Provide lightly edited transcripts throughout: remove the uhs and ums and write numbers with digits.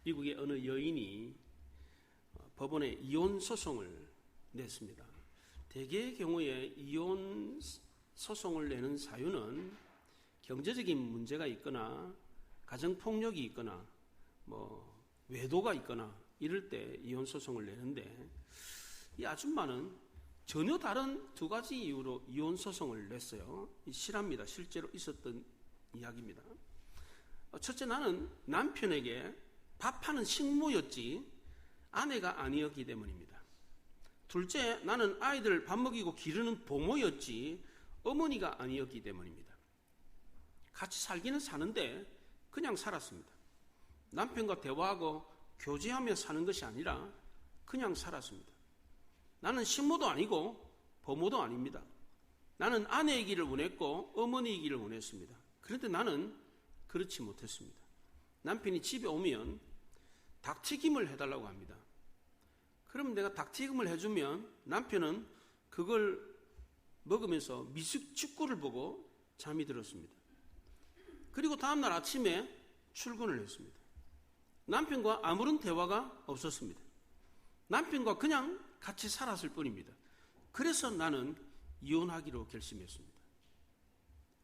미국의 어느 여인이 법원에 이혼 소송을 냈습니다. 대개의 경우에 이혼 소송을 내는 사유는 경제적인 문제가 있거나 가정폭력이 있거나 외도가 있거나 이럴 때 이혼 소송을 내는데, 이 아줌마는 전혀 다른 두 가지 이유로 이혼 소송을 냈어요. 실화입니다. 실제로 있었던 이야기입니다. 첫째, 나는 남편에게 밥하는 식모였지 아내가 아니었기 때문입니다. 둘째, 나는 아이들 밥 먹이고 기르는 보모였지 어머니가 아니었기 때문입니다. 같이 살기는 사는데 그냥 살았습니다. 남편과 대화하고 교제하며 사는 것이 아니라 그냥 살았습니다. 나는 식모도 아니고 보모도 아닙니다. 나는 아내이기를 원했고 어머니이기를 원했습니다. 그런데 나는 그렇지 못했습니다. 남편이 집에 오면 닭튀김을 해달라고 합니다. 그럼 내가 닭튀김을 해주면 남편은 그걸 먹으면서 미식축구를 보고 잠이 들었습니다. 그리고 다음날 아침에 출근을 했습니다. 남편과 아무런 대화가 없었습니다. 남편과 그냥 같이 살았을 뿐입니다. 그래서 나는 이혼하기로 결심했습니다.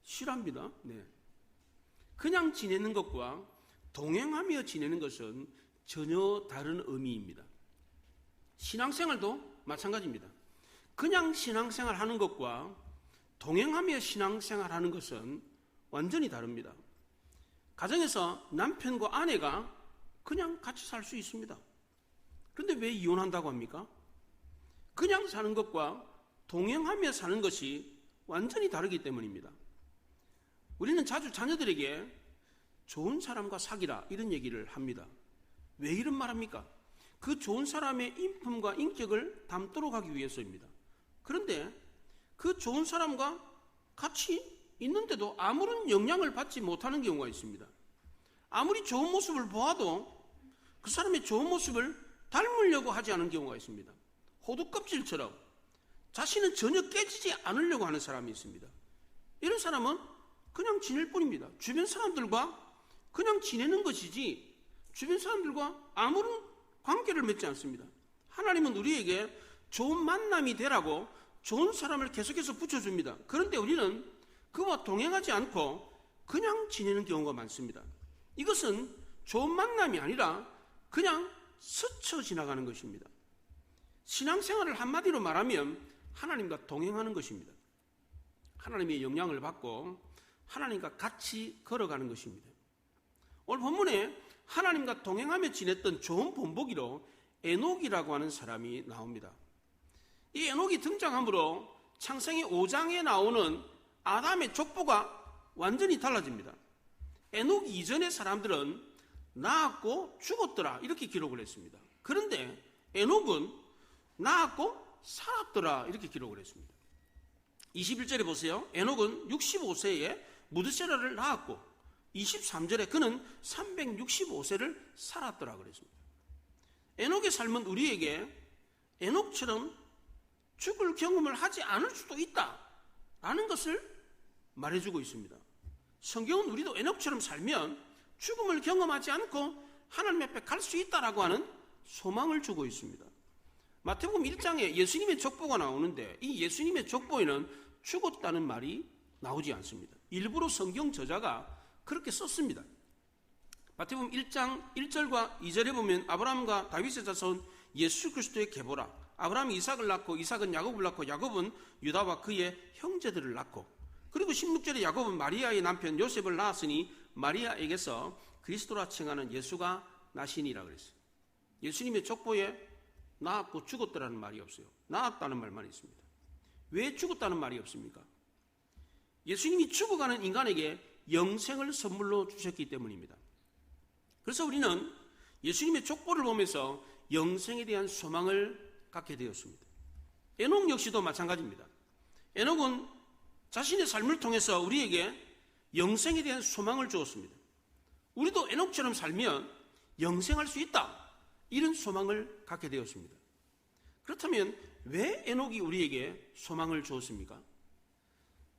실화입니다. 네. 그냥 지내는 것과 동행하며 지내는 것은 전혀 다른 의미입니다. 신앙생활도 마찬가지입니다. 그냥 신앙생활 하는 것과 동행하며 신앙생활 하는 것은 완전히 다릅니다. 가정에서 남편과 아내가 그냥 같이 살 수 있습니다. 그런데 왜 이혼한다고 합니까? 그냥 사는 것과 동행하며 사는 것이 완전히 다르기 때문입니다. 우리는 자주 자녀들에게 좋은 사람과 사귀라 이런 얘기를 합니다. 왜 이런 말 합니까? 그 좋은 사람의 인품과 인격을 담도록 하기 위해서입니다. 그런데 그 좋은 사람과 같이 있는데도 아무런 영향을 받지 못하는 경우가 있습니다. 아무리 좋은 모습을 보아도 그 사람의 좋은 모습을 닮으려고 하지 않은 경우가 있습니다. 호두껍질처럼 자신은 전혀 깨지지 않으려고 하는 사람이 있습니다. 이런 사람은 그냥 지낼 뿐입니다. 주변 사람들과 그냥 지내는 것이지 주변 사람들과 아무런 관계를 맺지 않습니다. 하나님은 우리에게 좋은 만남이 되라고 좋은 사람을 계속해서 붙여줍니다. 그런데 우리는 그와 동행하지 않고 그냥 지내는 경우가 많습니다. 이것은 좋은 만남이 아니라 그냥 스쳐 지나가는 것입니다. 신앙생활을 한마디로 말하면 하나님과 동행하는 것입니다. 하나님의 영향을 받고 하나님과 같이 걸어가는 것입니다. 오늘 본문에 하나님과 동행하며 지냈던 좋은 본보기로 에녹이라고 하는 사람이 나옵니다. 이 에녹이 등장함으로 창세기 5장에 나오는 아담의 족보가 완전히 달라집니다. 에녹 이전의 사람들은 낳았고 죽었더라 이렇게 기록을 했습니다. 그런데 에녹은 낳았고 살았더라 이렇게 기록을 했습니다. 21절에 보세요. 에녹은 65세에 무드세라를 낳았고 23절에 그는 365세를 살았더라 그랬습니다. 에녹의 삶은 우리에게 에녹처럼 죽을 경험을 하지 않을 수도 있다라는 것을 말해주고 있습니다. 성경은 우리도 에녹처럼 살면 죽음을 경험하지 않고 하나님 앞에 갈 수 있다라고 하는 소망을 주고 있습니다. 마태복음 1장에 예수님의 족보가 나오는데 이 예수님의 족보에는 죽었다는 말이 나오지 않습니다. 일부러 성경 저자가 그렇게 썼습니다. 마태복음 1장 1절과 2절에 보면 아브라함과 다윗의 자손 예수 그리스도의 계보라. 아브라함이 이삭을 낳고 이삭은 야곱을 낳고 야곱은 유다와 그의 형제들을 낳고, 그리고 16절에 야곱은 마리아의 남편 요셉을 낳았으니 마리아에게서 그리스도라 칭하는 예수가 나시니라 그랬어요. 예수님의 족보에 낳았고 죽었더라는 말이 없어요. 낳았다는 말만 있습니다. 왜 죽었다는 말이 없습니까? 예수님이 죽어가는 인간에게 영생을 선물로 주셨기 때문입니다. 그래서 우리는 예수님의 족보를 보면서 영생에 대한 소망을 갖게 되었습니다. 에녹 역시도 마찬가지입니다. 에녹은 자신의 삶을 통해서 우리에게 영생에 대한 소망을 주었습니다. 우리도 에녹처럼 살면 영생할 수 있다, 이런 소망을 갖게 되었습니다. 그렇다면 왜 에녹이 우리에게 소망을 주었습니까?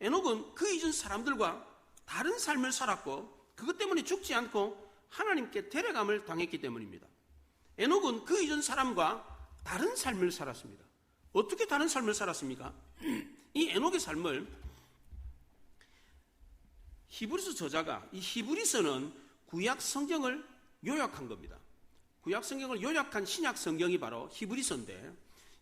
에녹은 그 이전 사람들과 다른 삶을 살았고 그것 때문에 죽지 않고 하나님께 데려감을 당했기 때문입니다. 에녹은 그 이전 사람과 다른 삶을 살았습니다. 어떻게 다른 삶을 살았습니까? 이 에녹의 삶을 히브리서 저자가, 이 히브리서는 구약 성경을 요약한 겁니다. 구약 성경을 요약한 신약 성경이 바로 히브리서인데,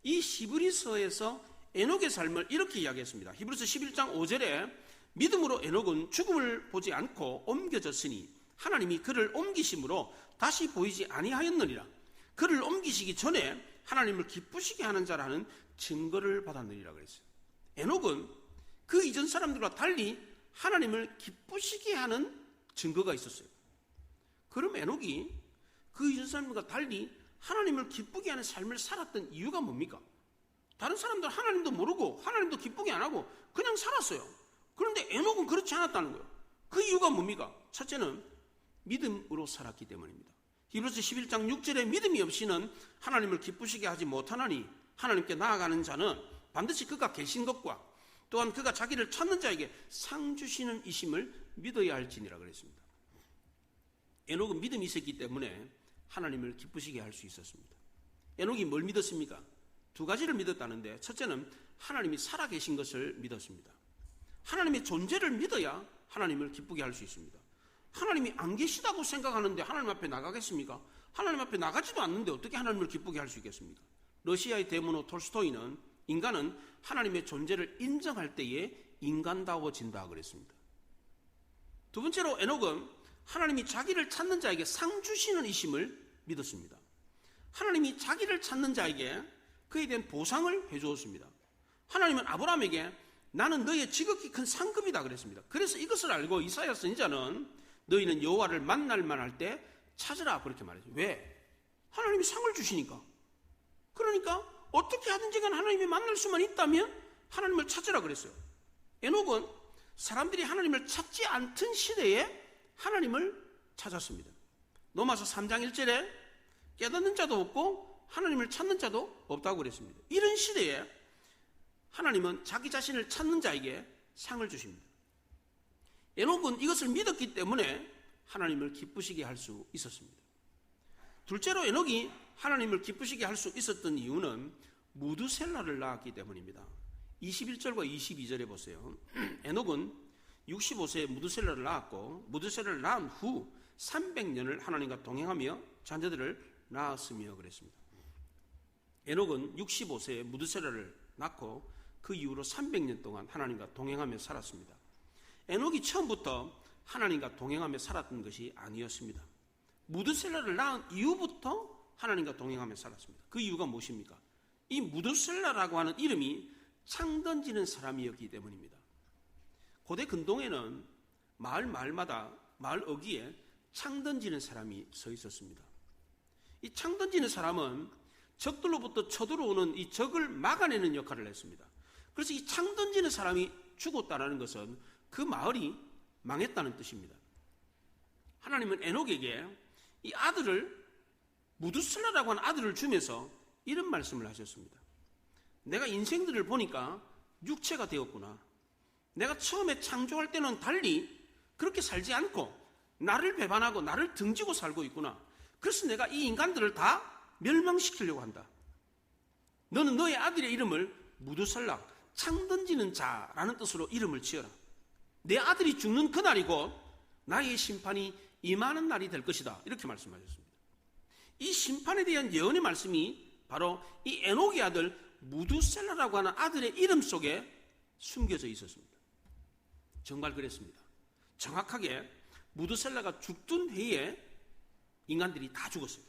이 히브리서에서 에녹의 삶을 이렇게 이야기했습니다. 히브리서 11장 5절에 믿음으로 에녹은 죽음을 보지 않고 옮겨졌으니 하나님이 그를 옮기심으로 다시 보이지 아니하였느니라. 그를 옮기시기 전에 하나님을 기쁘시게 하는 자라는 증거를 받았느니라 그랬어요. 에녹은 그 이전 사람들과 달리 하나님을 기쁘시게 하는 증거가 있었어요. 그럼 에녹이 그 이전 사람들과 달리 하나님을 기쁘게 하는 삶을 살았던 이유가 뭡니까? 다른 사람들은 하나님도 모르고 하나님도 기쁘게 안 하고 그냥 살았어요. 그런데 에녹은 그렇지 않았다는 거예요. 그 이유가 뭡니까? 첫째는 믿음으로 살았기 때문입니다. 히브리서 11장 6절에 믿음이 없이는 하나님을 기쁘시게 하지 못하나니 하나님께 나아가는 자는 반드시 그가 계신 것과 또한 그가 자기를 찾는 자에게 상 주시는 이심을 믿어야 할지니라 그랬습니다. 에녹은 믿음이 있었기 때문에 하나님을 기쁘시게 할 수 있었습니다. 에녹이 뭘 믿었습니까? 두 가지를 믿었다는데, 첫째는 하나님이 살아계신 것을 믿었습니다. 하나님의 존재를 믿어야 하나님을 기쁘게 할 수 있습니다. 하나님이 안 계시다고 생각하는데 하나님 앞에 나가겠습니까? 하나님 앞에 나가지도 않는데 어떻게 하나님을 기쁘게 할 수 있겠습니까? 러시아의 대문호 톨스토이는 인간은 하나님의 존재를 인정할 때에 인간다워진다 그랬습니다. 두 번째로 에녹은 하나님이 자기를 찾는 자에게 상 주시는 이심을 믿었습니다. 하나님이 자기를 찾는 자에게 그에 대한 보상을 해주었습니다. 하나님은 아브라함에게 나는 너의 지극히 큰 상급이다 그랬습니다. 그래서 이것을 알고 이사야 선지자는 너희는 여호와를 만날 만할 때 찾으라 그렇게 말했죠. 왜? 하나님이 상을 주시니까. 그러니까 어떻게 하든지 간 하나님이 만날 수만 있다면 하나님을 찾으라 그랬어요. 에녹은 사람들이 하나님을 찾지 않던 시대에 하나님을 찾았습니다. 로마서 3장 1절에 깨닫는 자도 없고 하나님을 찾는 자도 없다고 그랬습니다. 이런 시대에 하나님은 자기 자신을 찾는 자에게 상을 주십니다. 에녹은 이것을 믿었기 때문에 하나님을 기쁘시게 할 수 있었습니다. 둘째로 에녹이 하나님을 기쁘시게 할 수 있었던 이유는 무두셀라를 낳았기 때문입니다. 21절과 22절에 보세요. 에녹은 65세에 무두셀라를 낳았고 무두셀라를 낳은 후 300년을 하나님과 동행하며 자녀들을 낳았으며 그랬습니다. 에녹은 65세에 무두셀라를 낳고 그 이후로 300년 동안 하나님과 동행하며 살았습니다. 에녹이 처음부터 하나님과 동행하며 살았던 것이 아니었습니다. 무두셀라를 낳은 이후부터 하나님과 동행하며 살았습니다. 그 이유가 무엇입니까? 이 무두셀라라고 하는 이름이 창 던지는 사람이었기 때문입니다. 고대 근동에는 마을마다 마을 어귀에 창 던지는 사람이 서 있었습니다. 이 창 던지는 사람은 적들로부터 쳐들어오는 이 적을 막아내는 역할을 했습니다. 그래서 이 창 던지는 사람이 죽었다는 것은 그 마을이 망했다는 뜻입니다. 하나님은 에녹에게 이 아들을 무두셀라라고 하는 아들을 주면서 이런 말씀을 하셨습니다. 내가 인생들을 보니까 육체가 되었구나. 내가 처음에 창조할 때는 달리 그렇게 살지 않고 나를 배반하고 나를 등지고 살고 있구나. 그래서 내가 이 인간들을 다 멸망시키려고 한다. 너는 너의 아들의 이름을 무두셀라, 창 던지는 자라는 뜻으로 이름을 지어라. 내 아들이 죽는 그날이고 나의 심판이 임하는 날이 될 것이다. 이렇게 말씀하셨습니다. 이 심판에 대한 예언의 말씀이 바로 이 에녹의 아들 무두셀라라고 하는 아들의 이름 속에 숨겨져 있었습니다. 정말 그랬습니다. 정확하게 무두셀라가 죽던 해에 인간들이 다 죽었어요.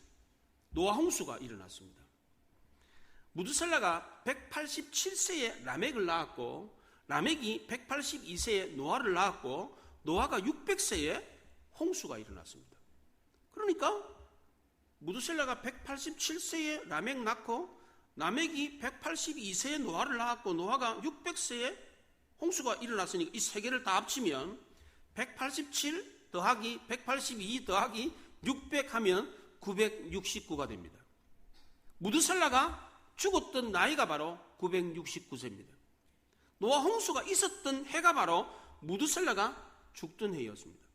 노아 홍수가 일어났습니다. 무두셀라가 187세에 라멕을 낳았고 라멕이 182세에 노아를 낳았고 노아가 600세에 홍수가 일어났습니다. 그러니까 무두셀라가 187세에 라멕 낳고 라멕이 182세에 노아를 낳았고 노아가 600세에 홍수가 일어났으니까 이 세 개를 다 합치면 187 더하기 182 더하기 600 하면 969가 됩니다. 무두셀라가 죽었던 나이가 바로 969세입니다. 노아 홍수가 있었던 해가 바로 무두셀라가 죽던 해였습니다.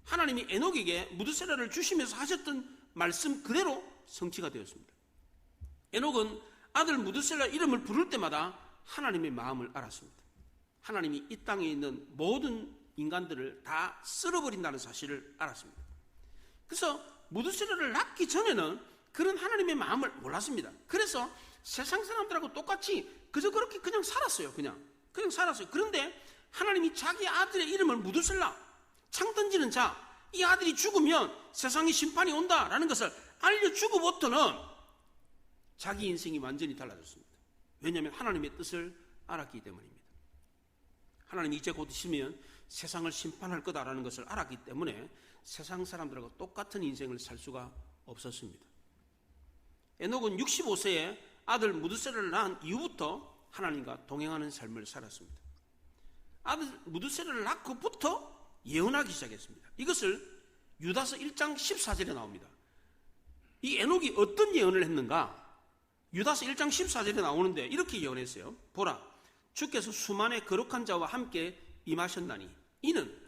하나님이 에녹에게 무드셀라를 주시면서 하셨던 말씀 그대로 성취가 되었습니다. 에녹은 아들 무드셀라 이름을 부를 때마다 하나님의 마음을 알았습니다. 하나님이 이 땅에 있는 모든 인간들을 다 쓸어버린다는 사실을 알았습니다. 그래서 무드셀라를 낳기 전에는 그런 하나님의 마음을 몰랐습니다. 그래서 세상 사람들하고 똑같이 그저 그렇게 그냥 살았어요. 그냥 살았어요. 그런데 하나님이 자기 아들의 이름을 무드셀라, 창 던지는 자, 이 아들이 죽으면 세상에 심판이 온다라는 것을 알려주고부터는 자기 인생이 완전히 달라졌습니다. 왜냐하면 하나님의 뜻을 알았기 때문입니다. 하나님이 이제 곧 있으면 세상을 심판할 거다라는 것을 알았기 때문에 세상 사람들하고 똑같은 인생을 살 수가 없었습니다. 에녹은 65세에 아들 무드셀라를 낳은 이후부터 하나님과 동행하는 삶을 살았습니다. 아들 무드셀라를 낳고부터 예언하기 시작했습니다. 이것을 유다서 1장 14절에 나옵니다. 이 에녹이 어떤 예언을 했는가? 유다서 1장 14절에 나오는데 이렇게 예언했어요. 보라, 주께서 수만의 거룩한 자와 함께 임하셨나니 이는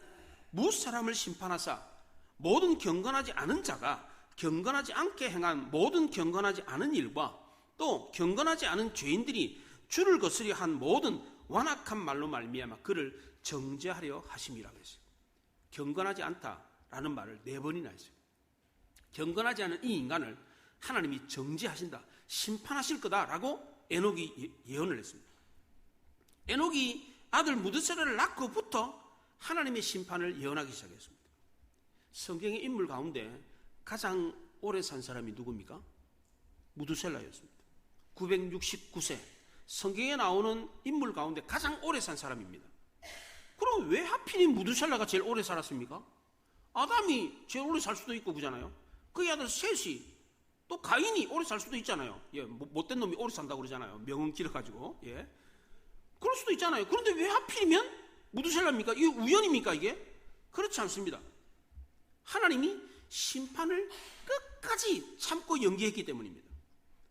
무엇 사람을 심판하사 모든 경건하지 않은 자가 경건하지 않게 행한 모든 경건하지 않은 일과 또 경건하지 않은 죄인들이 주를 거스려 한 모든 완악한 말로 말미암아 그를 정죄하려 하심이라고 했어요. 경건하지 않다라는 말을 4번이나 했어요. 경건하지 않은 이 인간을 하나님이 정죄하신다, 심판하실 거다라고 에녹이 예언을 했습니다. 에녹이 아들 무드셀라를 낳고부터 하나님의 심판을 예언하기 시작했습니다. 성경의 인물 가운데 가장 오래 산 사람이 누굽니까? 무드셀라였습니다. 969세. 성경에 나오는 인물 가운데 가장 오래 산 사람입니다. 그럼 왜 하필이 무드셀라가 제일 오래 살았습니까? 아담이 제일 오래 살 수도 있고 그잖아요. 그의 아들 셋이, 또 가인이 오래 살 수도 있잖아요. 예, 못된 놈이 오래 산다고 그러잖아요. 명은 길어가지고. 예. 그럴 수도 있잖아요. 그런데 왜 하필이면 무드셀라입니까? 이게 우연입니까, 이게? 그렇지 않습니다. 하나님이 심판을 끝까지 참고 연기했기 때문입니다.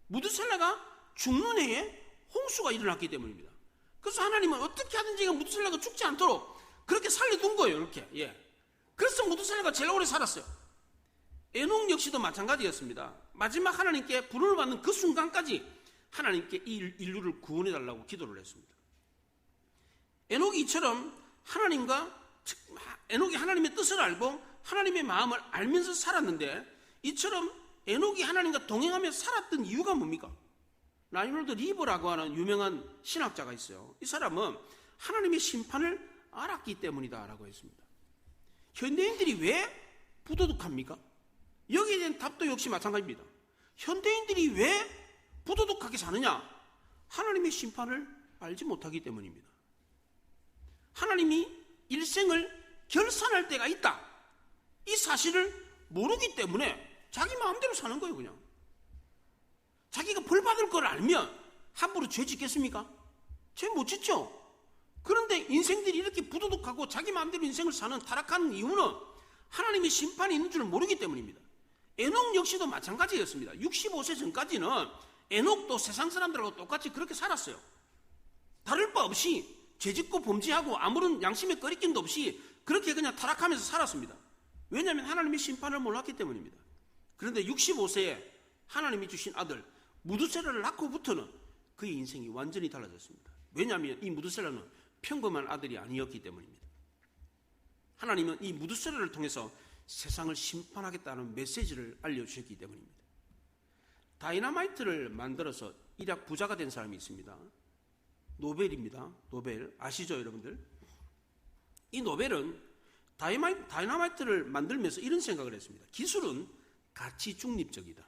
무드셀라가 죽는 해에 홍수가 일어났기 때문입니다. 그래서 하나님은 어떻게 하든지 무드셀라가 죽지 않도록 그렇게 살려둔 거예요, 이렇게. 예. 그래서 무드셀라가 제일 오래 살았어요. 에녹 역시도 마찬가지였습니다. 마지막 하나님께 부름을 받는 그 순간까지 하나님께 이 인류를 구원해달라고 기도를 했습니다. 에녹이 이처럼 에녹이 하나님의 뜻을 알고 하나님의 마음을 알면서 살았는데, 이처럼 에녹이 하나님과 동행하며 살았던 이유가 뭡니까? 라이놀드 리버라고 하는 유명한 신학자가 있어요. 이 사람은 하나님의 심판을 알았기 때문이다라고 했습니다. 현대인들이 왜 부도덕합니까? 여기에 대한 답도 역시 마찬가지입니다. 현대인들이 왜 부도덕하게 사느냐? 하나님의 심판을 알지 못하기 때문입니다. 하나님이 일생을 결산할 때가 있다, 이 사실을 모르기 때문에 자기 마음대로 사는 거예요. 그냥 자기가 벌 받을 걸 알면 함부로 죄 짓겠습니까? 죄 못 짓죠. 그런데 인생들이 이렇게 부도덕하고 자기 마음대로 인생을 사는, 타락하는 이유는 하나님의 심판이 있는 줄 모르기 때문입니다. 에녹 역시도 마찬가지였습니다. 65세 전까지는 에녹도 세상 사람들하고 똑같이 그렇게 살았어요. 다를 바 없이 죄짓고 범죄하고 아무런 양심의 꺼리낌도 없이 그렇게 그냥 타락하면서 살았습니다. 왜냐하면 하나님의 심판을 몰랐기 때문입니다. 그런데 65세에 하나님이 주신 아들 무드셀라를 낳고부터는 그의 인생이 완전히 달라졌습니다. 왜냐하면 이 무드셀라는 평범한 아들이 아니었기 때문입니다. 하나님은 이 무드셀라를 통해서 세상을 심판하겠다는 메시지를 알려주셨기 때문입니다. 다이너마이트를 만들어서 일약 부자가 된 사람이 있습니다. 노벨입니다. 노벨 아시죠, 여러분들? 이 노벨은 다이너마이트를 만들면서 이런 생각을 했습니다. 기술은 가치 중립적이다.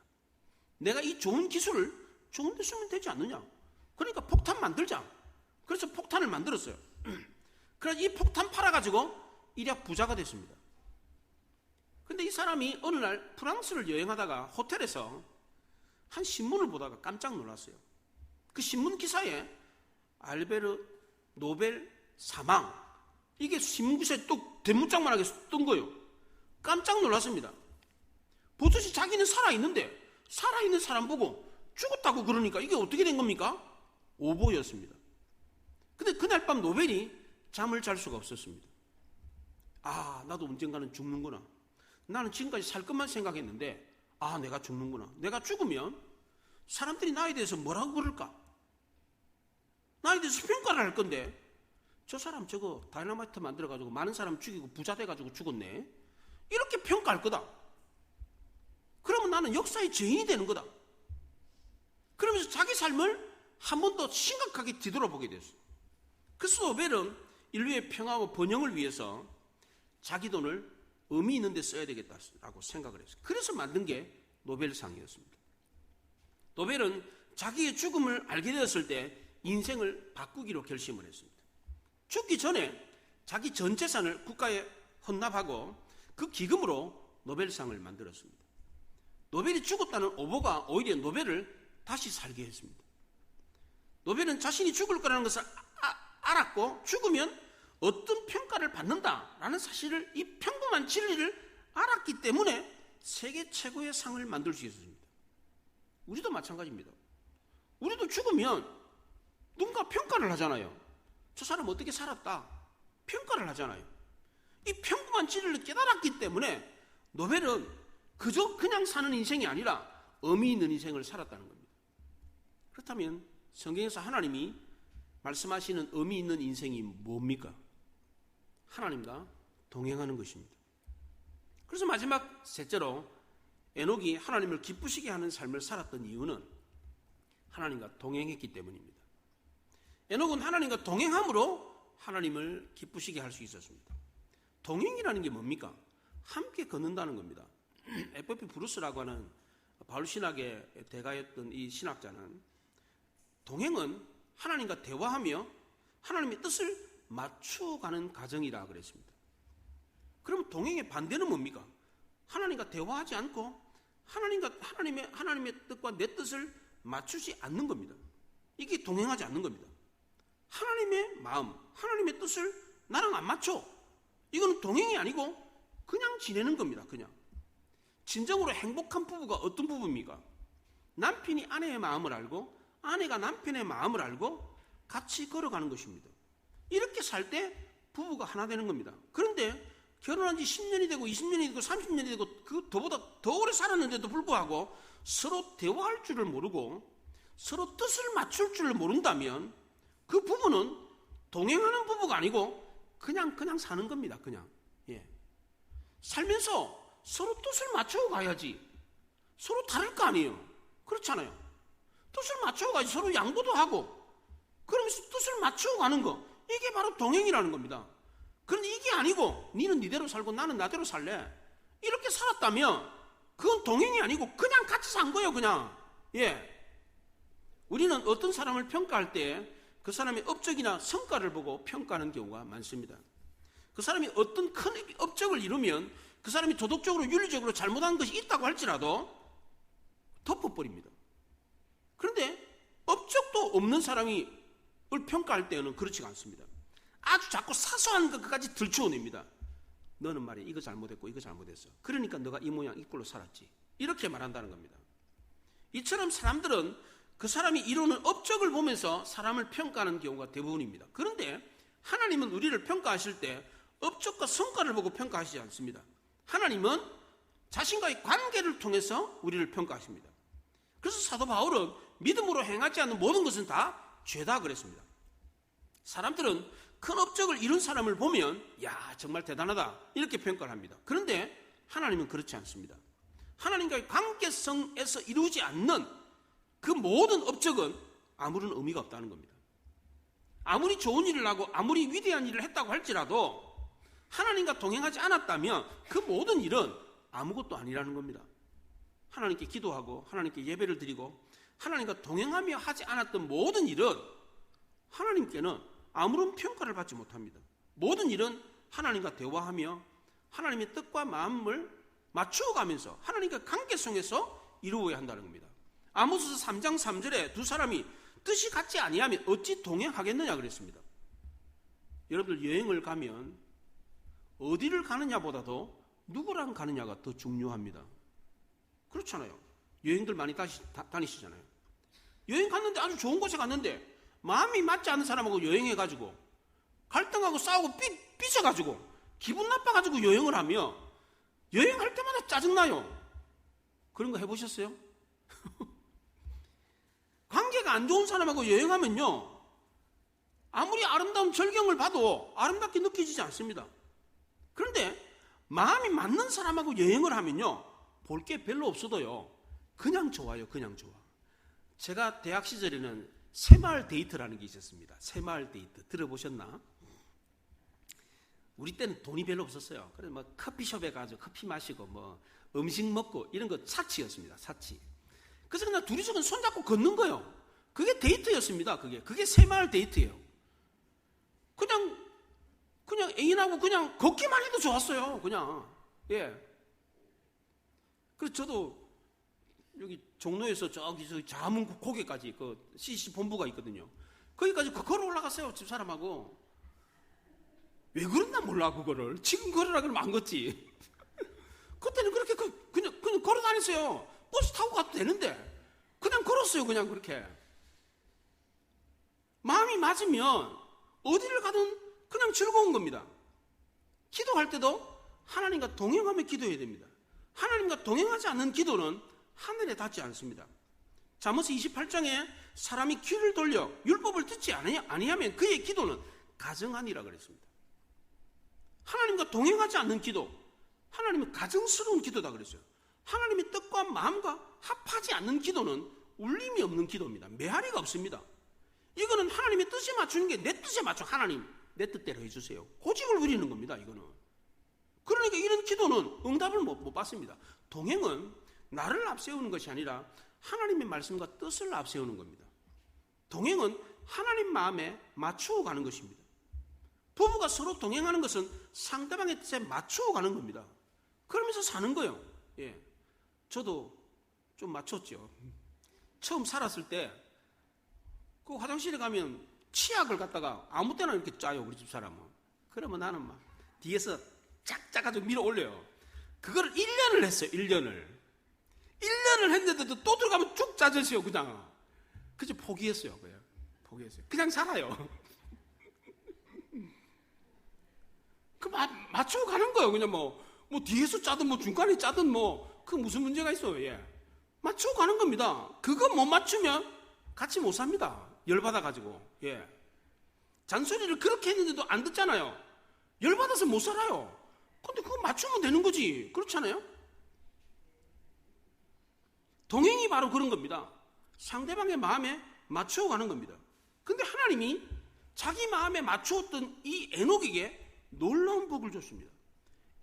내가 이 좋은 기술을 좋은 데 쓰면 되지 않느냐? 그러니까 폭탄 만들자. 그래서 폭탄을 만들었어요. 그래서 이 폭탄 팔아가지고 일약 부자가 됐습니다. 근데 이 사람이 어느 날 프랑스를 여행하다가 호텔에서 한 신문을 보다가 깜짝 놀랐어요. 그 신문 기사에 알베르 노벨 사망, 이게 신문기사에 또 대문짝만하게 뜬 거예요. 깜짝 놀랐습니다. 보듯이 자기는 살아있는데 살아있는 사람 보고 죽었다고 그러니까 이게 어떻게 된 겁니까? 오보였습니다. 근데 그날 밤 노벨이 잠을 잘 수가 없었습니다. 아, 나도 언젠가는 죽는구나. 나는 지금까지 살 것만 생각했는데 아, 내가 죽는구나. 내가 죽으면 사람들이 나에 대해서 뭐라고 그럴까? 나에 대해서 평가를 할 건데 저 사람 저거 다이너마이트 만들어가지고 많은 사람 죽이고 부자 돼가지고 죽었네. 이렇게 평가할 거다. 그러면 나는 역사의 죄인이 되는 거다. 그러면서 자기 삶을 한 번 더 심각하게 뒤돌아보게 됐어요. 그래서 노벨은 인류의 평화와 번영을 위해서 자기 돈을 의미 있는 데 써야 되겠다라고 생각을 했어요. 그래서 만든 게 노벨상이었습니다. 노벨은 자기의 죽음을 알게 되었을 때 인생을 바꾸기로 결심을 했습니다. 죽기 전에 자기 전 재산을 국가에 헌납하고 그 기금으로 노벨상을 만들었습니다. 노벨이 죽었다는 오보가 오히려 노벨을 다시 살게 했습니다. 노벨은 자신이 죽을 거라는 것을 알았고 죽으면 어떤 평가를 받는다라는 사실을, 이 평범한 진리를 알았기 때문에 세계 최고의 상을 만들 수 있었습니다. 우리도 마찬가지입니다. 우리도 죽으면 누군가 평가를 하잖아요. 저 사람 어떻게 살았다 평가를 하잖아요. 이 평범한 진리를 깨달았기 때문에 노벨은 그저 그냥 사는 인생이 아니라 의미 있는 인생을 살았다는 겁니다. 그렇다면 성경에서 하나님이 말씀하시는 의미 있는 인생이 뭡니까? 하나님과 동행하는 것입니다. 그래서 마지막 셋째로 에녹이 하나님을 기쁘시게 하는 삶을 살았던 이유는 하나님과 동행했기 때문입니다. 에녹은 하나님과 동행함으로 하나님을 기쁘시게 할 수 있었습니다. 동행이라는 게 뭡니까? 함께 걷는다는 겁니다. F.F. 브루스라고 하는 바울 신학의 대가였던 이 신학자는 동행은 하나님과 대화하며 하나님의 뜻을 맞추어가는 과정이라 그랬습니다. 그럼 동행의 반대는 뭡니까? 하나님과 대화하지 않고 하나님의 뜻과 내 뜻을 맞추지 않는 겁니다. 이게 동행하지 않는 겁니다. 하나님의 마음, 하나님의 뜻을 나랑 안 맞춰. 이건 동행이 아니고 그냥 지내는 겁니다. 그냥. 진정으로 행복한 부부가 어떤 부부입니까? 남편이 아내의 마음을 알고 아내가 남편의 마음을 알고 같이 걸어가는 것입니다. 이렇게 살 때 부부가 하나 되는 겁니다. 그런데 결혼한 지 10년이 되고 20년이 되고 30년이 되고 그보다 더 오래 살았는데도 불구하고 서로 대화할 줄을 모르고 서로 뜻을 맞출 줄을 모른다면 그 부부는 동행하는 부부가 아니고 그냥 사는 겁니다. 그냥. 예. 살면서 서로 뜻을 맞추어 가야지. 서로 다를 거 아니에요. 그렇잖아요. 뜻을 맞추어 가야지. 서로 양보도 하고 그러면서 뜻을 맞추어 가는 거, 이게 바로 동행이라는 겁니다. 그런데 이게 아니고 니는 니대로 살고 나는 나대로 살래, 이렇게 살았다면 그건 동행이 아니고 그냥 같이 산 거예요. 그냥. 예. 우리는 어떤 사람을 평가할 때 그 사람의 업적이나 성과를 보고 평가하는 경우가 많습니다. 그 사람이 어떤 큰 업적을 이루면 그 사람이 도덕적으로 윤리적으로 잘못한 것이 있다고 할지라도 덮어버립니다. 그런데 업적도 없는 사람을 평가할 때는 그렇지가 않습니다. 아주 자꾸 사소한 것까지 들추어냅니다. 너는 말이야 이거 잘못했고 이거 잘못했어. 그러니까 너가 이 모양 이 꼴로 살았지. 이렇게 말한다는 겁니다. 이처럼 사람들은 그 사람이 이루는 업적을 보면서 사람을 평가하는 경우가 대부분입니다. 그런데 하나님은 우리를 평가하실 때 업적과 성과를 보고 평가하시지 않습니다. 하나님은 자신과의 관계를 통해서 우리를 평가하십니다. 그래서 사도 바울은 믿음으로 행하지 않는 모든 것은 다 죄다 그랬습니다. 사람들은 큰 업적을 이룬 사람을 보면 야 정말 대단하다 이렇게 평가를 합니다. 그런데 하나님은 그렇지 않습니다. 하나님과의 관계성에서 이루지 않는 그 모든 업적은 아무런 의미가 없다는 겁니다. 아무리 좋은 일을 하고 아무리 위대한 일을 했다고 할지라도 하나님과 동행하지 않았다면 그 모든 일은 아무것도 아니라는 겁니다. 하나님께 기도하고 하나님께 예배를 드리고 하나님과 동행하며 하지 않았던 모든 일은 하나님께는 아무런 평가를 받지 못합니다. 모든 일은 하나님과 대화하며 하나님의 뜻과 마음을 맞추어가면서 하나님과 관계성에서 이루어야 한다는 겁니다. 아모스 3장 3절에 두 사람이 뜻이 같지 아니하면 어찌 동행하겠느냐 그랬습니다. 여러분들 여행을 가면 어디를 가느냐보다도 누구랑 가느냐가 더 중요합니다. 그렇잖아요. 여행들 많이 다니시잖아요. 여행 갔는데 아주 좋은 곳에 갔는데 마음이 맞지 않는 사람하고 여행해가지고 갈등하고 싸우고 삐져가지고 기분 나빠가지고 여행을 하며 여행할 때마다 짜증나요. 그런 거 해보셨어요? 관계가 안 좋은 사람하고 여행하면요, 아무리 아름다운 절경을 봐도 아름답게 느껴지지 않습니다. 그런데 마음이 맞는 사람하고 여행을 하면요, 볼 게 별로 없어도요, 그냥 좋아요. 그냥 좋아. 제가 대학 시절에는 새마을 데이트라는 게 있었습니다. 새마을 데이트 들어보셨나? 우리 때는 돈이 별로 없었어요. 그래서 뭐 커피숍에 가서 커피 마시고 뭐 음식 먹고 이런 거 사치였습니다. 사치. 그래서 그냥 둘이서 그냥 손잡고 걷는 거예요. 그게 데이트였습니다. 그게 새마을 데이트예요. 그냥 애인하고 그냥 걷기만 해도 좋았어요. 그냥. 예. 그래서 저도 여기 종로에서 저기 자문 고개까지 그 CC 본부가 있거든요. 거기까지 걸어 올라갔어요. 집사람하고. 왜 그랬나 몰라, 그거를. 지금 걸으라 그러면 안 걷지. 그때는 그렇게 그냥 걸어 다녔어요. 버스 타고 가도 되는데. 그냥 걸었어요, 그냥 그렇게. 마음이 맞으면 어디를 가든 그냥 즐거운 겁니다. 기도할 때도 하나님과 동행하며 기도해야 됩니다. 하나님과 동행하지 않는 기도는 하늘에 닿지 않습니다. 잠언서 28장에 사람이 귀를 돌려 율법을 듣지 아니하면 그의 기도는 가증하니라 그랬습니다. 하나님과 동행하지 않는 기도, 하나님은 가증스러운 기도다 그랬어요. 하나님의 뜻과 마음과 합하지 않는 기도는 울림이 없는 기도입니다. 메아리가 없습니다. 이거는 하나님의 뜻에 맞추는 게 내 뜻에 맞춰. 하나님 내 뜻대로 해주세요. 고집을 부리는 겁니다. 이거는. 그러니까 이런 기도는 응답을 못 받습니다. 동행은 나를 앞세우는 것이 아니라 하나님의 말씀과 뜻을 앞세우는 겁니다. 동행은 하나님 마음에 맞추어 가는 것입니다. 부부가 서로 동행하는 것은 상대방의 뜻에 맞추어 가는 겁니다. 그러면서 사는 거예요. 예. 저도 좀 맞췄죠. 처음 살았을 때 그 화장실에 가면 치약을 갖다가 아무 때나 이렇게 짜요, 우리 집 사람은. 그러면 나는 막 뒤에서 짝짝가지고 밀어 올려요. 그걸 1년을 했어요. 1년을 했는데도 또 들어가면 쭉 짜졌어요. 그냥 포기했어요. 포기했어요. 그냥 살아요. 맞추고 가는 거예요. 그냥 뭐 뒤에서 짜든 뭐 중간에 짜든 그 무슨 문제가 있어요. 예. 맞추고 가는 겁니다. 그거 못 맞추면 같이 못 삽니다. 열받아가지고. 예. 잔소리를 그렇게 했는데도 안 듣잖아요. 열받아서 못 살아요. 근데 그거 맞추면 되는 거지. 그렇잖아요? 동행이 바로 그런 겁니다. 상대방의 마음에 맞추어 가는 겁니다. 근데 하나님이 자기 마음에 맞추었던 이 에녹에게 놀라운 복을 줬습니다.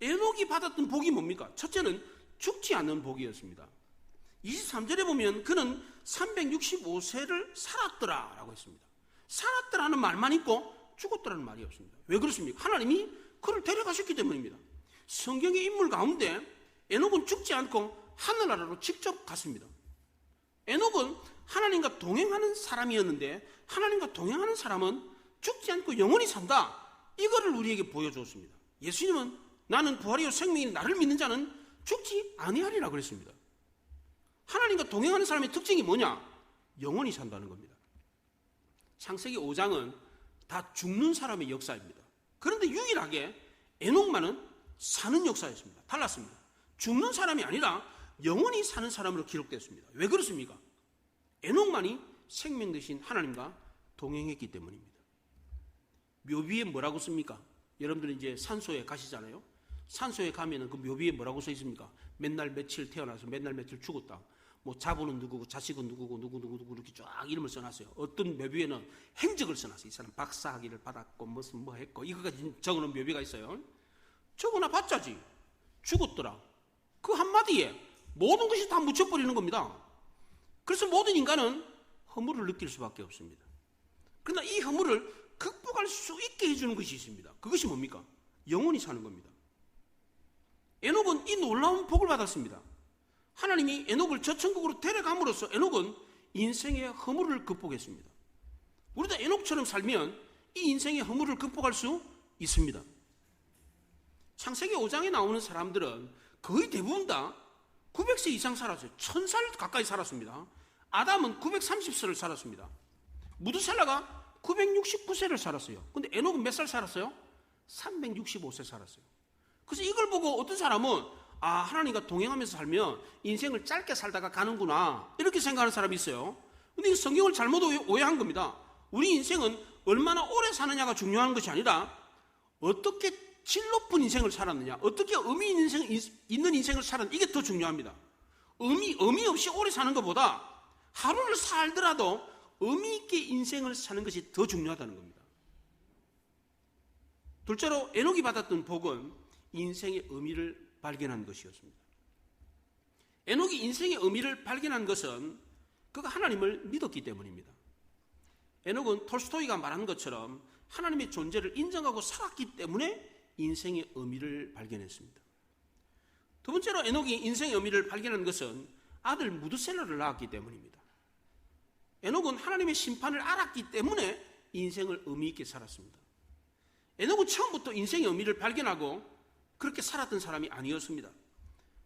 에녹이 받았던 복이 뭡니까? 첫째는 죽지 않는 복이었습니다. 23절에 보면 그는 365세를 살았더라 라고 했습니다. 살았더라는 말만 있고 죽었더라는 말이 없습니다. 왜 그렇습니까? 하나님이 그를 데려가셨기 때문입니다. 성경의 인물 가운데 에녹은 죽지 않고 하늘나라로 직접 갔습니다. 에녹은 하나님과 동행하는 사람이었는데 하나님과 동행하는 사람은 죽지 않고 영원히 산다. 이거를 우리에게 보여주었습니다. 예수님은 나는 부활이요 생명인 나를 믿는 자는 죽지 아니하리라 그랬습니다. 하나님과 동행하는 사람의 특징이 뭐냐? 영원히 산다는 겁니다. 창세기 5장은 다 죽는 사람의 역사입니다. 그런데 유일하게 에녹만은 사는 역사였습니다. 달랐습니다. 죽는 사람이 아니라 영원히 사는 사람으로 기록됐습니다. 왜 그렇습니까? 에녹만이 생명 되신 하나님과 동행했기 때문입니다. 묘비에 뭐라고 씁니까? 여러분들은 이제 산소에 가시잖아요. 산소에 가면은 그 묘비에 뭐라고 써 있습니까? 맨날 며칠 태어나서 맨날 며칠 죽었다. 뭐 자부는 누구고 자식은 누구고 누구 이렇게 쫙 이름을 써놨어요. 어떤 묘비에는 행적을 써놨어요. 이 사람 박사학위를 받았고 무슨 뭐 했고 이거까지 적어놓은 묘비가 있어요. 적어놔 봤자지. 죽었더라. 그 한마디에 모든 것이 다 묻혀버리는 겁니다. 그래서 모든 인간은 허물을 느낄 수밖에 없습니다. 그러나 이 허물을 극복할 수 있게 해주는 것이 있습니다. 그것이 뭡니까? 영원히 사는 겁니다. 에녹은 이 놀라운 복을 받았습니다. 하나님이 에녹을 저 천국으로 데려감으로써 에녹은 인생의 허물을 극복했습니다. 우리도 에녹처럼 살면 이 인생의 허물을 극복할 수 있습니다. 창세기 5장에 나오는 사람들은 거의 대부분 다 900세 이상 살았어요. 1000살 가까이 살았습니다. 아담은 930세를 살았습니다. 무드셀라가 969세를 살았어요. 근데 에녹은 몇 살 살았어요? 365세 살았어요. 그래서 이걸 보고 어떤 사람은 하나님과 동행하면서 살면 인생을 짧게 살다가 가는구나 이렇게 생각하는 사람이 있어요. 근데 이 성경을 잘못 오해한 겁니다. 우리 인생은 얼마나 오래 사느냐가 중요한 것이 아니라 어떻게 질 높은 인생을 살았느냐, 어떻게 의미 있는 인생을 살았느냐, 이게 더 중요합니다. 의미 없이 오래 사는 것보다 하루를 살더라도 의미 있게 인생을 사는 것이 더 중요하다는 겁니다. 둘째로 에녹이 받았던 복은 인생의 의미를 발견한 것이었습니다. 에녹이 인생의 의미를 발견한 것은 그가 하나님을 믿었기 때문입니다. 에녹은 톨스토이가 말한 것처럼 하나님의 존재를 인정하고 살았기 때문에 인생의 의미를 발견했습니다. 두 번째로 에녹이 인생의 의미를 발견한 것은 아들 무드셀러를 낳았기 때문입니다. 에녹은 하나님의 심판을 알았기 때문에 인생을 의미 있게 살았습니다. 에녹은 처음부터 인생의 의미를 발견하고 그렇게 살았던 사람이 아니었습니다.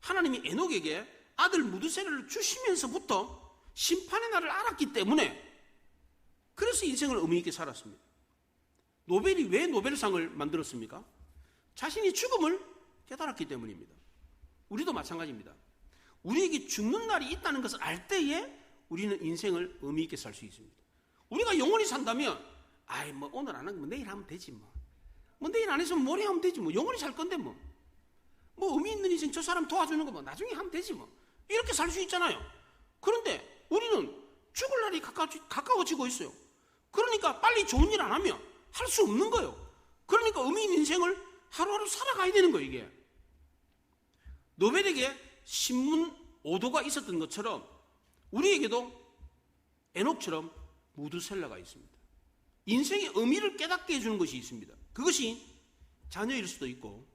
하나님이 에녹에게 아들 무드셀러를 주시면서부터 심판의 날을 알았기 때문에 그래서 인생을 의미 있게 살았습니다. 노벨이 왜 노벨상을 만들었습니까? 자신이 죽음을 깨달았기 때문입니다. 우리도 마찬가지입니다. 우리에게 죽는 날이 있다는 것을 알 때에 우리는 인생을 의미 있게 살 수 있습니다. 우리가 영원히 산다면 오늘 안 하면 내일 하면 되지 뭐 내일 안 했으면 모레 하면 되지 영원히 살 건데 뭐 의미 있는 인생 저 사람 도와주는 거 나중에 하면 되지 이렇게 살 수 있잖아요. 그런데 우리는 죽을 날이 가까워지고 있어요. 그러니까 빨리 좋은 일 안 하면 할 수 없는 거예요. 그러니까 의미 있는 인생을 하루하루 살아가야 되는 거예요. 이게 노벨에게 신문 오도가 있었던 것처럼 우리에게도 에녹처럼 무드셀러가 있습니다. 인생의 의미를 깨닫게 해주는 것이 있습니다. 그것이 자녀일 수도 있고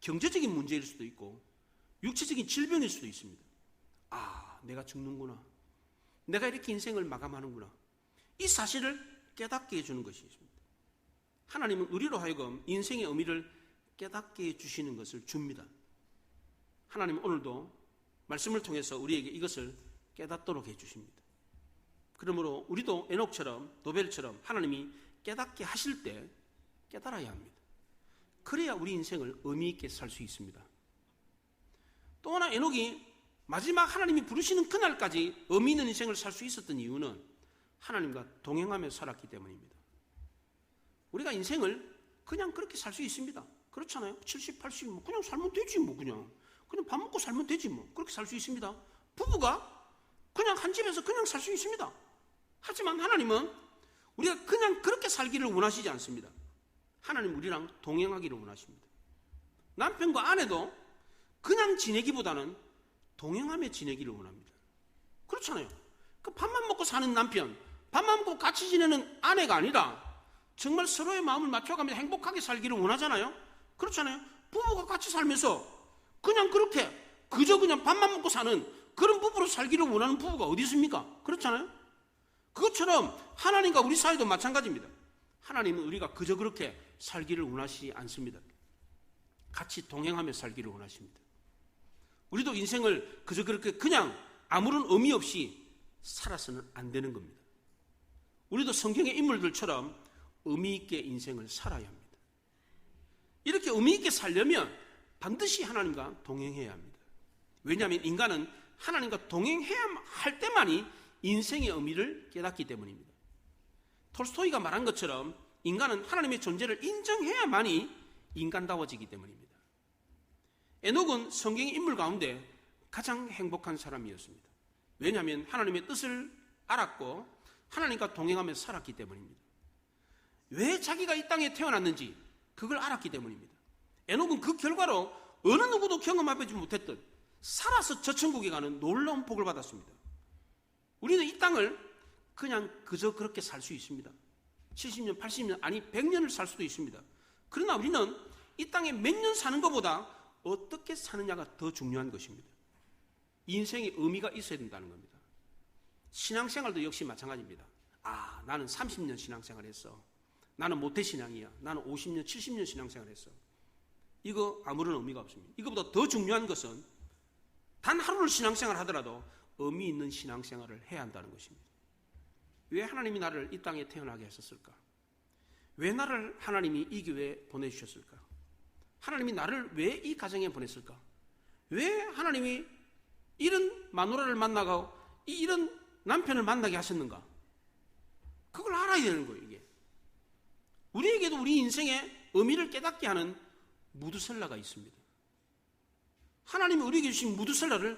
경제적인 문제일 수도 있고 육체적인 질병일 수도 있습니다. 내가 죽는구나, 내가 이렇게 인생을 마감하는구나, 이 사실을 깨닫게 해주는 것이 있습니다. 하나님은 우리로 하여금 인생의 의미를 깨닫게 해주시는 것을 줍니다. 하나님은 오늘도 말씀을 통해서 우리에게 이것을 깨닫도록 해주십니다. 그러므로 우리도 에녹처럼 노벨처럼 하나님이 깨닫게 하실 때 깨달아야 합니다. 그래야 우리 인생을 의미 있게 살 수 있습니다. 또 하나 에녹이 마지막 하나님이 부르시는 그날까지 의미 있는 인생을 살 수 있었던 이유는 하나님과 동행하며 살았기 때문입니다. 우리가 인생을 그냥 그렇게 살 수 있습니다. 그렇잖아요. 70, 80 그냥 살면 되지 그냥 밥 먹고 살면 되지 그렇게 살 수 있습니다. 부부가 그냥 한 집에서 그냥 살 수 있습니다. 하지만 하나님은 우리가 그냥 그렇게 살기를 원하시지 않습니다. 하나님 우리랑 동행하기를 원하십니다. 남편과 아내도 그냥 지내기보다는 동행하며 지내기를 원합니다. 그렇잖아요. 그 밥만 먹고 사는 남편, 밥만 먹고 같이 지내는 아내가 아니라 정말 서로의 마음을 맞춰가며 행복하게 살기를 원하잖아요. 그렇잖아요. 부부가 같이 살면서 그냥 그렇게 그냥 밥만 먹고 사는 그런 부부로 살기를 원하는 부부가 어디 있습니까? 그렇잖아요. 그것처럼 하나님과 우리 사이도 마찬가지입니다. 하나님은 우리가 그저 그렇게 살기를 원하시지 않습니다. 같이 동행하며 살기를 원하십니다. 우리도 인생을 그저 그렇게 그냥 아무런 의미 없이 살아서는 안 되는 겁니다. 우리도 성경의 인물들처럼 의미 있게 인생을 살아야 합니다. 이렇게 의미 있게 살려면 반드시 하나님과 동행해야 합니다. 왜냐하면 인간은 하나님과 동행해야 할 때만이 인생의 의미를 깨닫기 때문입니다. 톨스토이가 말한 것처럼 인간은 하나님의 존재를 인정해야만이 인간다워지기 때문입니다. 에녹은 성경의 인물 가운데 가장 행복한 사람이었습니다. 왜냐하면 하나님의 뜻을 알았고 하나님과 동행하며 살았기 때문입니다. 왜 자기가 이 땅에 태어났는지 그걸 알았기 때문입니다. 에녹은 그 결과로 어느 누구도 경험하지 못했던 살아서 저 천국에 가는 놀라운 복을 받았습니다. 우리는 이 땅을 그냥 그저 그렇게 살 수 있습니다. 70년, 80년, 아니 100년을 살 수도 있습니다. 그러나 우리는 이 땅에 몇 년 사는 것보다 어떻게 사느냐가 더 중요한 것입니다. 인생의 의미가 있어야 된다는 겁니다. 신앙생활도 역시 마찬가지입니다. 나는 30년 신앙생활 했어. 나는 모태신앙이야. 나는 50년, 70년 신앙생활 했어. 이거 아무런 의미가 없습니다. 이거보다 더 중요한 것은 단 하루를 신앙생활 하더라도 의미 있는 신앙생활을 해야 한다는 것입니다. 왜 하나님이 나를 이 땅에 태어나게 했었을까? 왜 나를 하나님이 이 교회에 보내주셨을까? 하나님이 나를 왜 이 가정에 보냈을까? 왜 하나님이 이런 마누라를 만나고 이런 남편을 만나게 하셨는가? 그걸 알아야 되는 거예요. 이게 우리에게도 우리 인생의 의미를 깨닫게 하는 무드셀라가 있습니다. 하나님이 우리에게 주신 무드셀라를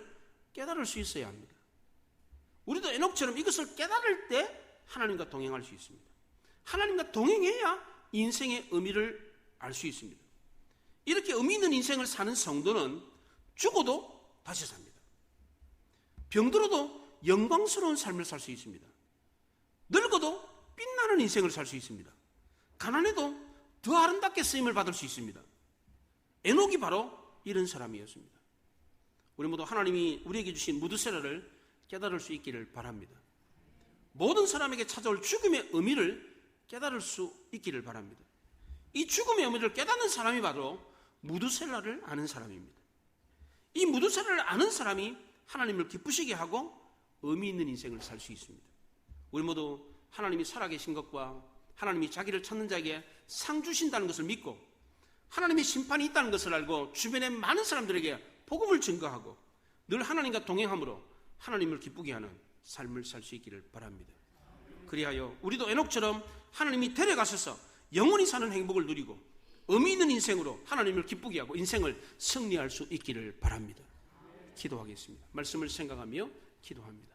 깨달을 수 있어야 합니다. 우리도 에녹처럼 이것을 깨달을 때 하나님과 동행할 수 있습니다. 하나님과 동행해야 인생의 의미를 알 수 있습니다. 이렇게 의미 있는 인생을 사는 성도는 죽어도 다시 삽니다. 병들어도 영광스러운 삶을 살 수 있습니다. 늙어도 빛나는 인생을 살 수 있습니다. 가난해도 더 아름답게 쓰임을 받을 수 있습니다. 에녹이 바로 이런 사람이었습니다. 우리 모두 하나님이 우리에게 주신 무드셀라를 깨달을 수 있기를 바랍니다. 모든 사람에게 찾아올 죽음의 의미를 깨달을 수 있기를 바랍니다. 이 죽음의 의미를 깨닫는 사람이 바로 무드셀라를 아는 사람입니다. 이 무드셀라를 아는 사람이 하나님을 기쁘시게 하고 의미 있는 인생을 살 수 있습니다. 우리 모두 하나님이 살아계신 것과 하나님이 자기를 찾는 자에게 상 주신다는 것을 믿고 하나님의 심판이 있다는 것을 알고 주변의 많은 사람들에게 복음을 증거하고 늘 하나님과 동행함으로 하나님을 기쁘게 하는 삶을 살 수 있기를 바랍니다. 그리하여 우리도 에녹처럼 하나님이 데려가셔서 영원히 사는 행복을 누리고 의미 있는 인생으로 하나님을 기쁘게 하고 인생을 승리할 수 있기를 바랍니다. 기도하겠습니다. 말씀을 생각하며 기도합니다.